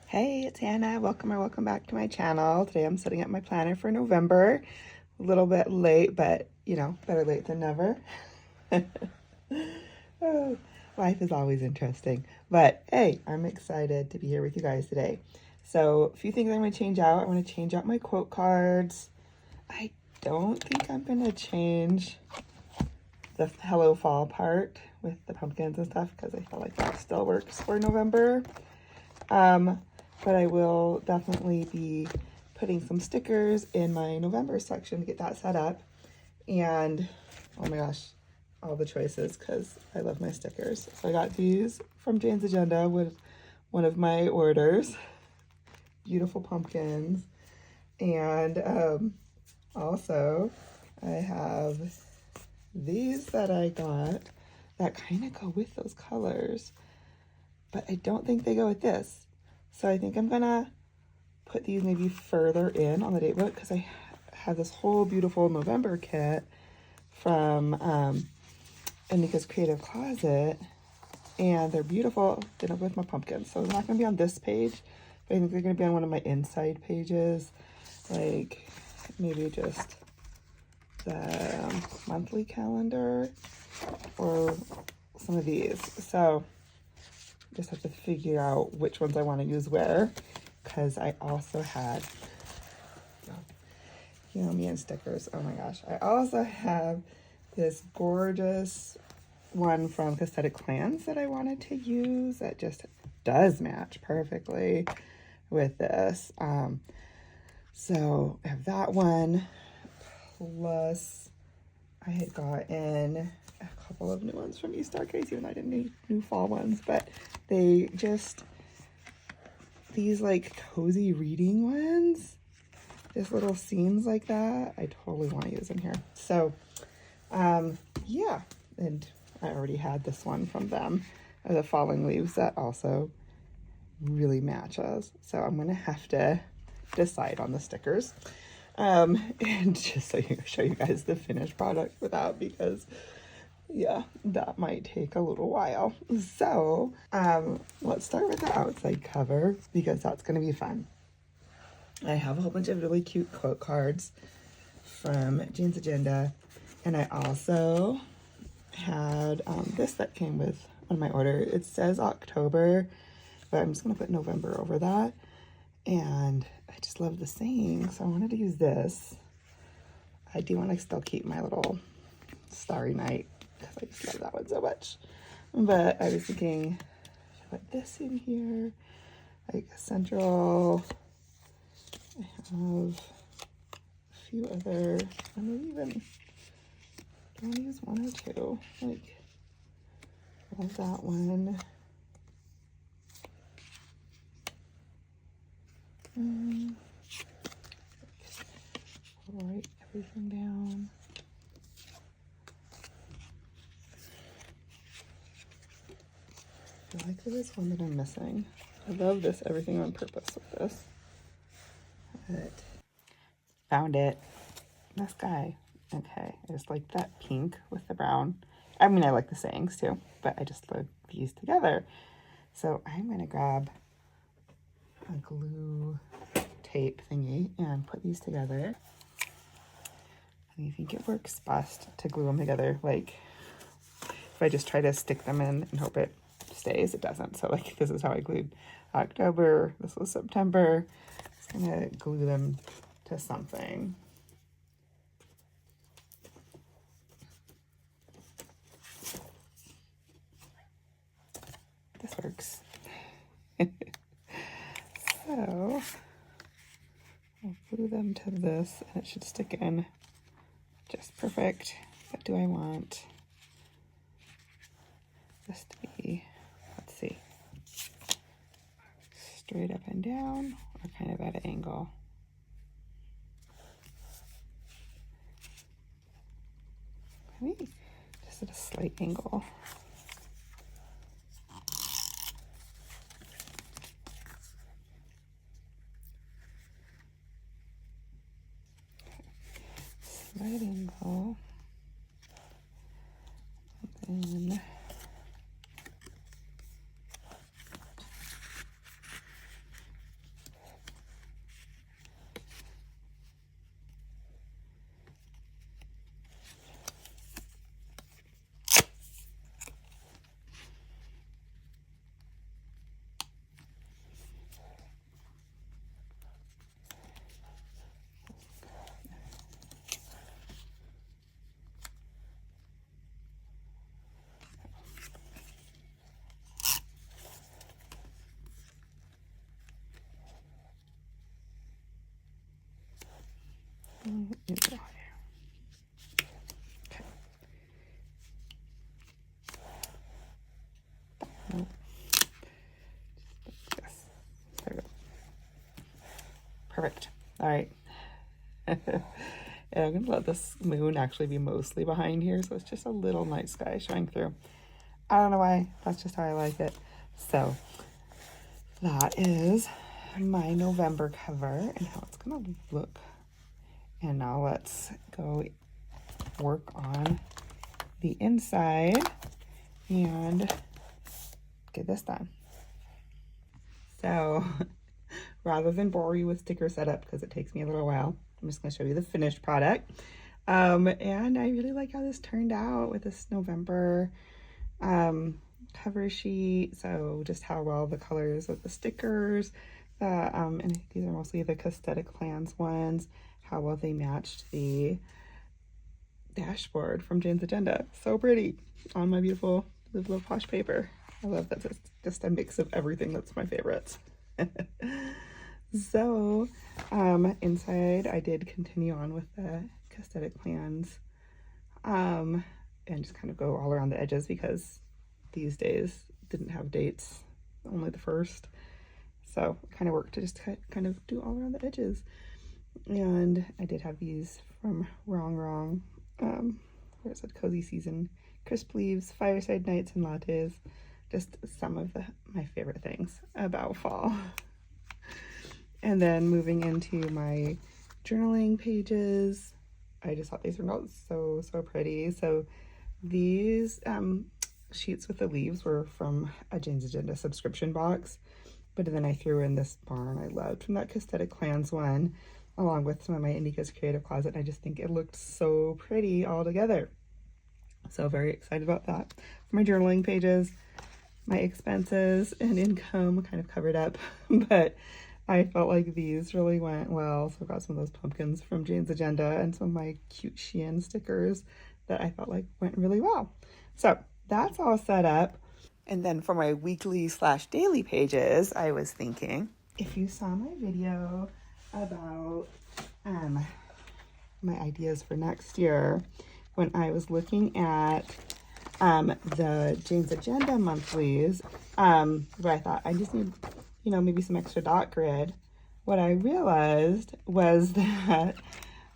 Hey, it's Hannah. Welcome back to my channel. Today I'm setting up my planner for November. A little bit late, but better late than never. Oh, life is always interesting. But hey, I'm excited to be here with you guys today. So, a few things I'm going to change out. I'm going to change out my quote cards. I don't think I'm going to change the Hello Fall part with the pumpkins and stuff because I feel like that still works for November. But I will definitely be putting some stickers in my November section to get that set up. And oh my gosh, all the choices because I love my stickers. So I got these from Jane's Agenda with one of my orders. Beautiful pumpkins. And also I have these that I got that kind of go with those colors, but I don't think they go with this. So I think I'm gonna put these maybe further in on the date book because I have this whole beautiful November kit from Anika's Creative Closet, and they're beautiful. They don't go with my pumpkins, so they're not gonna be on this page, but I think they're gonna be on one of my inside pages, like maybe just the monthly calendar or some of these. So just have to figure out which ones I want to use where, because I also had, me and stickers. Oh my gosh. I also have this gorgeous one from Aesthetic Plans that I wanted to use that just does match perfectly with this. So I have that one, plus I had gotten a couple of new ones from East Arcades, even though I didn't need new fall ones, but they just, these like cozy reading ones, just little scenes like that, I totally want to use in here. So yeah, and I already had this one from them, the Falling Leaves, that also really matches. So I'm gonna have to decide on the stickers. And just so you show you guys the finished product for that, because yeah, that might take a little while. So let's start with the outside cover because that's going to be fun. I have a whole bunch of really cute quote cards from Jane's Agenda, and I also had this that came with on my order. It says October, but I'm just going to put November over that, and I just love the saying, so I wanted to use this. I do want to still keep my little Starry Night because I just love that one so much. But I was thinking, should I put this in here? Like central. I have a few other, maybe even, do I want to use one or two? Like, love that one. Write everything down. I like there is one that I'm missing. I love this everything on purpose with this. But found it. This guy. Okay, I just like that pink with the brown. I mean, I like the sayings too, but I just love these together. So I'm gonna grab a glue tape thingy and put these together. And I think it works best to glue them together. Like, if I just try to stick them in and hope it stays, it doesn't. So like, this is how I glued October. This was September. Just gonna glue them to something. This works. So I'll glue them to this and it should stick in just perfect. What do I want this to be? Let's see. Straight up and down or kind of at an angle? Maybe just at a slight angle. Slight angle. And then is why. Okay. No. Yes. There we go. Perfect. All right. And I'm going to let this moon actually be mostly behind here, so it's just a little night sky showing through. I don't know why. That's just how I like it. So that is my November cover and how it's going to look. And now let's go work on the inside and get this done. So rather than bore you with sticker setup, because it takes me a little while, I'm just going to show you the finished product. And I really like how this turned out with this November cover sheet. So just how well the colors of the stickers, and these are mostly the Aesthetic Plans ones, how well they matched the dashboard from Jane's Agenda. So pretty on my beautiful Live Love Posh paper. I love that it's just a mix of everything. That's my favorites. So inside I did continue on with the Aesthetic Plans and just kind of go all around the edges because these days didn't have dates, only the first. So it kind of worked to just kind of do all around the edges. And I did have these from Wrong, where it said Cozy Season, Crisp Leaves, Fireside Nights, and Lattes. Just some of my favorite things about fall. And then moving into my journaling pages, I just thought these were so pretty. So these sheets with the leaves were from a Jane's Agenda subscription box, but then I threw in this barn I loved from that Aesthetic Plans one, along with some of my Indica's Creative Closet. I just think it looked so pretty all together. So very excited about that. For my journaling pages, my expenses and income kind of covered up, but I felt like these really went well. So I got some of those pumpkins from Jane's Agenda and some of my cute Shein stickers that I felt like went really well. So that's all set up. And then for my weekly/daily pages, I was thinking, if you saw my video about my ideas for next year, when I was looking at the Jane's Agenda monthlies, where I thought I just need, maybe some extra dot grid. What I realized was that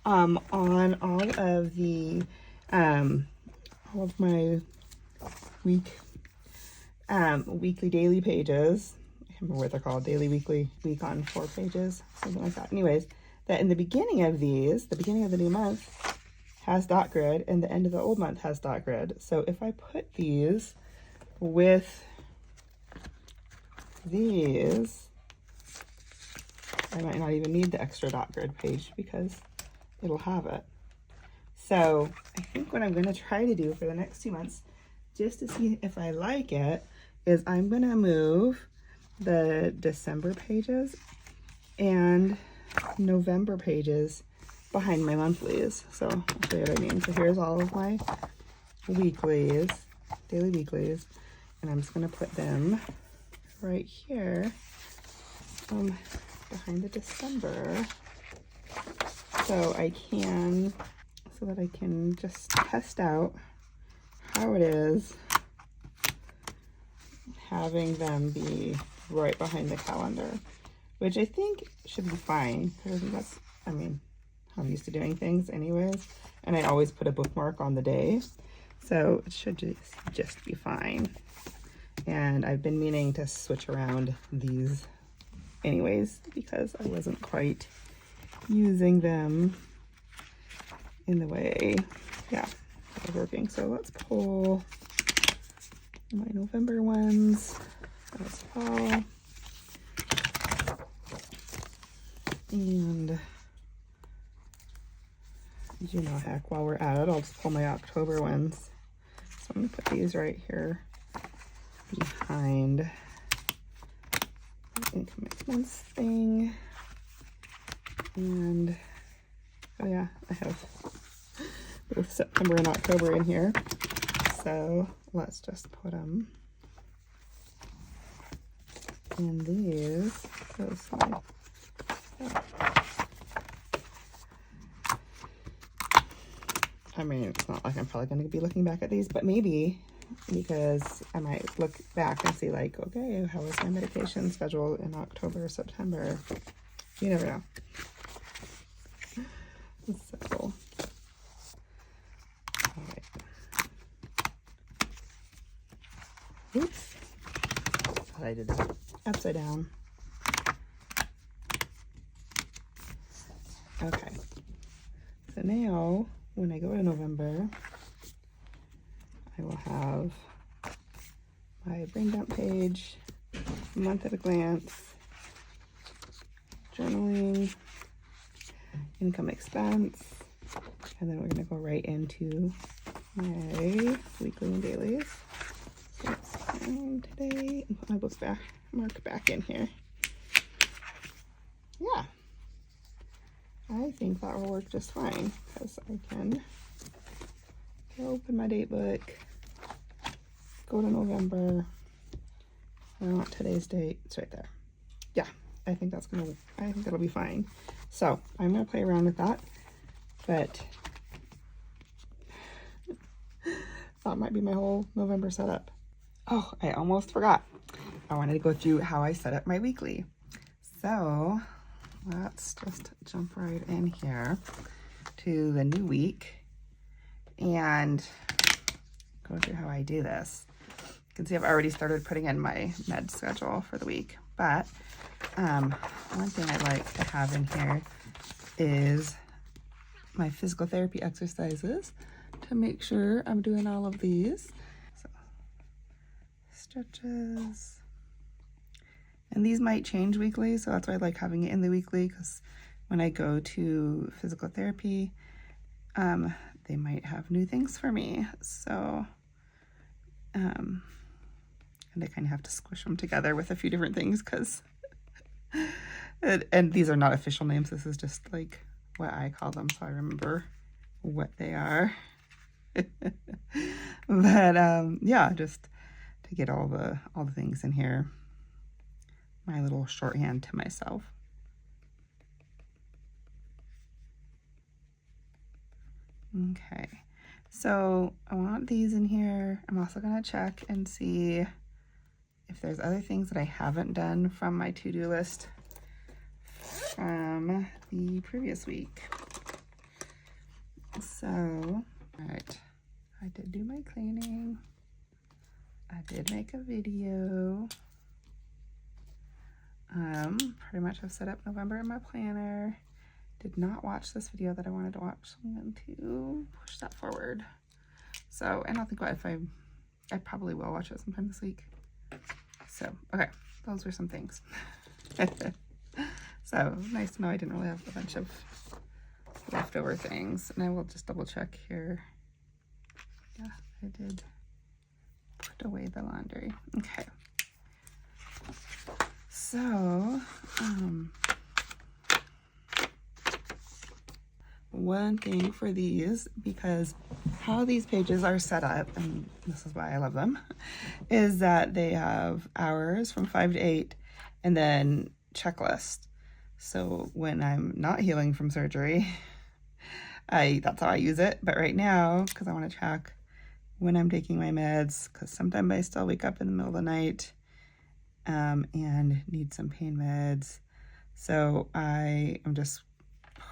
on all of the all of my weekly, daily pages, I can't remember what they're called, daily, weekly, week on 4 pages, something like that. Anyways, that in the beginning of these, the beginning of the new month has dot grid and the end of the old month has dot grid. So if I put these with these, I might not even need the extra dot grid page because it'll have it. So I think what I'm going to try to do for the next 2 months, just to see if I like it, is I'm going to move the December pages and November pages behind my monthlies. So I'll show you what I mean. So here's all of my weeklies, daily weeklies, and I'm just going to put them right here behind the December so that I can just test out how it is having them be right behind the calendar, which I think should be fine because that's, how I'm used to doing things anyways, and I always put a bookmark on the day, so it should just be fine. And I've been meaning to switch around these anyways because I wasn't quite using them in the way, that was working. So let's pull my November ones as fall. And heck, while we're at it, I'll just pull my October ones. So I'm gonna put these right here behind the income expense thing. And oh yeah, I have both September and October in here. So let's just put them in these. I mean, it's not like I'm probably going to be looking back at these, but maybe, because I might look back and see like, okay, how was my medication schedule in October or September? You never know. So, all right. Oops. Thought I did that upside down. Okay. So now, when I go to November, I will have my brain dump page, month at a glance, journaling, income expense, and then we're going to go right into my weekly and dailies. So let's find today and put my books back, mark back in here. Yeah, I think that will work just fine because I can open my date book, go to November. I want today's date. It's right there. Yeah, I think that'll be fine. So I'm gonna play around with that, but that might be my whole November setup. Oh, I almost forgot. I wanted to go through how I set up my weekly. So let's just jump right in here to the new week and go through how I do this. You can see I've already started putting in my med schedule for the week, but one thing I like to have in here is my physical therapy exercises to make sure I'm doing all of these. So, stretches. And these might change weekly, so that's why I like having it in the weekly, because when I go to physical therapy, they might have new things for me. So, and I kind of have to squish them together with a few different things because, and these are not official names. This is just like what I call them, so I remember what they are. But yeah, just to get all the things in here. My little shorthand to myself. Okay, so I want these in here. I'm also going to check and see if there's other things that I haven't done from my to-do list from the previous week. So, all right, I did do my cleaning. I did make a video. Pretty much I've set up November in my planner. Did not watch this video that I wanted to watch, so I'm going to push that forward. So, and I'll think about if I probably will watch it sometime this week. So, okay, those were some things. So, nice to know I didn't really have a bunch of leftover things. And I will just double check here. Yeah, I did put away the laundry. Okay. So, one thing for these, because how these pages are set up, and this is why I love them, is that they have hours from 5 to 8 and then checklist. So when I'm not healing from surgery, that's how I use it. But right now, because I want to track when I'm taking my meds, because sometimes I still wake up in the middle of the night and need some pain meds. So I am just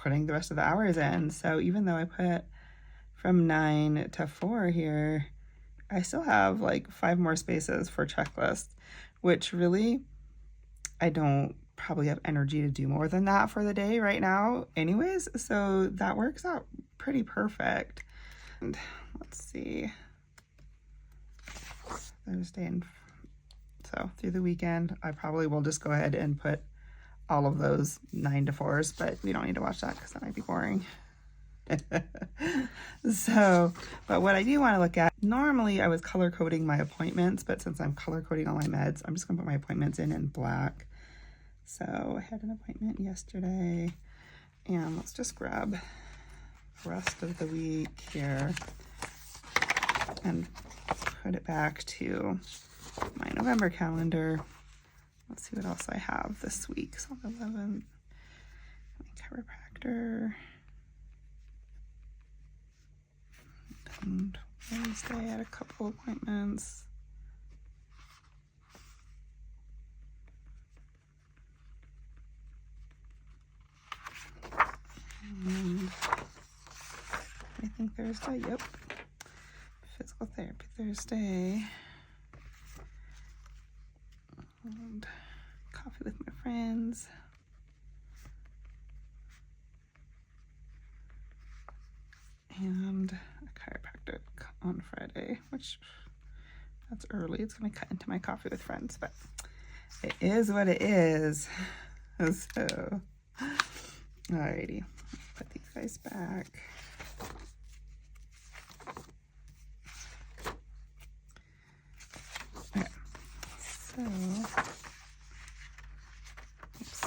putting the rest of the hours in. So even though I put from 9 to 4 here, I still have like 5 more spaces for checklist, which really I don't probably have energy to do more than that for the day right now anyways. So that works out pretty perfect. And let's see, Thursday and so through the weekend, I probably will just go ahead and put all of those 9 to 4s, but we don't need to watch that because that might be boring. So, but what I do want to look at, normally I was color coding my appointments, but since I'm color coding all my meds, I'm just gonna put my appointments in black. So I had an appointment yesterday, and let's just grab the rest of the week here and put it back to my November calendar. Let's see what else I have this week. So on the 11th, my chiropractor. And Wednesday I had a couple appointments. And I think Thursday, yep. Physical therapy Thursday. And coffee with my friends. And a chiropractic on Friday, which that's early. It's going to cut into my coffee with friends, but it is what it is. So, alrighty, put these guys back. Okay, so, oops.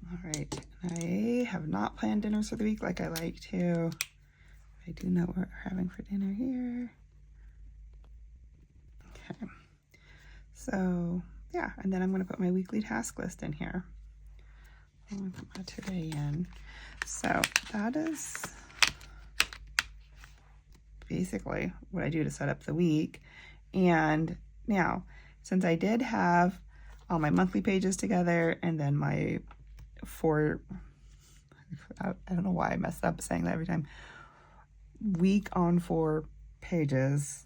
All right, I have not planned dinners for the week like I like to. I do know what we're having for dinner here. Okay, so yeah, and then I'm going to put my weekly task list in here. I'm going to put my today in. So that is basically what I do to set up the week. And now, since I did have all my monthly pages together and then my I don't know why I messed up saying that every time, week on 4 pages.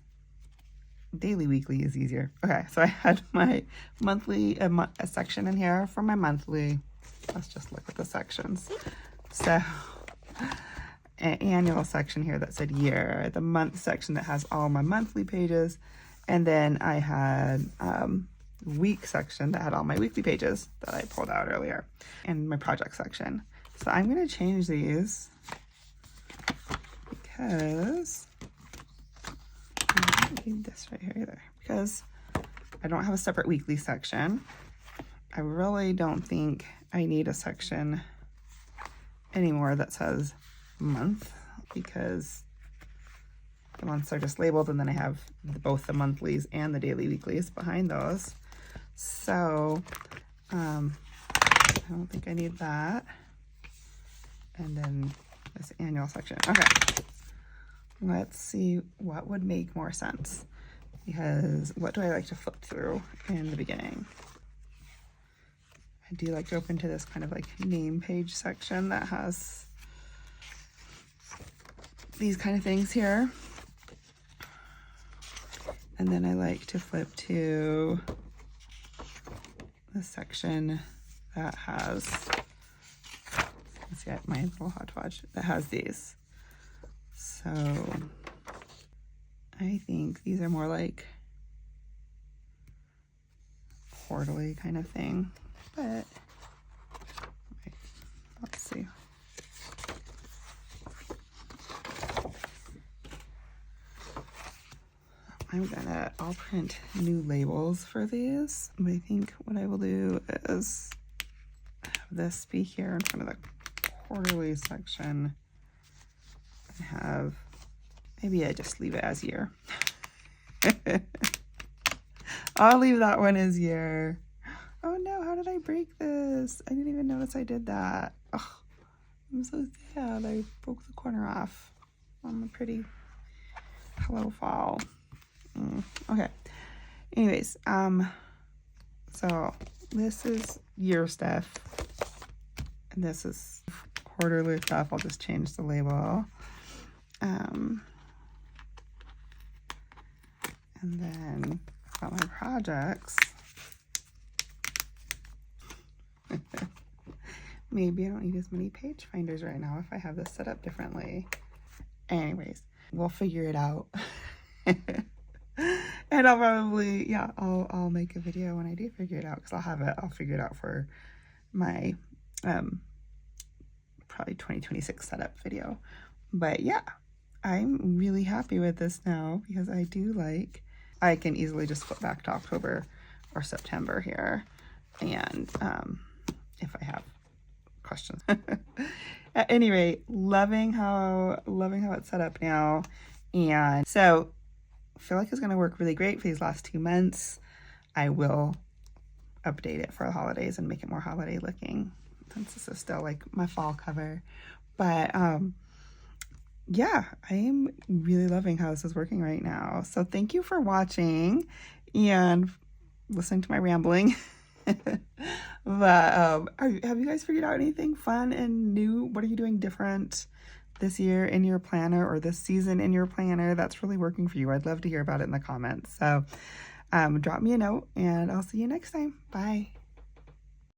Daily, weekly is easier. Okay, so I had my monthly, a section in here for my monthly. Let's just look at the sections. So, an annual section here that said year. The month section that has all my monthly pages. And then I had week section that had all my weekly pages that I pulled out earlier. And my project section. So I'm going to change these because I don't need this right here either, because I don't have a separate weekly section. I really don't think I need a section anymore that says month, because the months are just labeled, and then I have both the monthlies and the daily weeklies behind those. So I don't think I need that. And then this annual section. Okay, let's see what would make more sense, because what do I like to flip through in the beginning? I do like to open to this kind of like name page section that has these kind of things here. And then I like to flip to the section that has, let's see, my little hodgepodge that has these. So I think these are more like quarterly kind of thing, but let's see. I'll print new labels for these, but I think what I will do is have this be here in front of the quarterly section and have, maybe I just leave it as year. I'll leave that one as year. Oh no, how did I break this? I didn't even notice I did that. Oh, I'm so sad. I broke the corner off on the pretty Hello Fall. Okay. Anyways, so this is year stuff, and this is quarterly stuff. I'll just change the label. And then about my projects. Maybe I don't need as many page finders right now if I have this set up differently. Anyways, we'll figure it out. And I'll probably, yeah, I'll make a video when I do figure it out, because I'll figure it out for my probably 2026 setup video. But yeah, I'm really happy with this now, because I can easily just flip back to October or September here, and if I have questions. At any rate, loving how it's set up now. And so I feel like it's going to work really great for these last 2 months. I will update it for the holidays and make it more holiday looking, since this is still like my fall cover. But yeah, I am really loving how this is working right now. So thank you for watching and listening to my rambling. But have you guys figured out anything fun and new? What are you doing different this year in your planner, or this season in your planner that's really working for you? I'd love to hear about it in the comments. So drop me a note and I'll see you next time. Bye.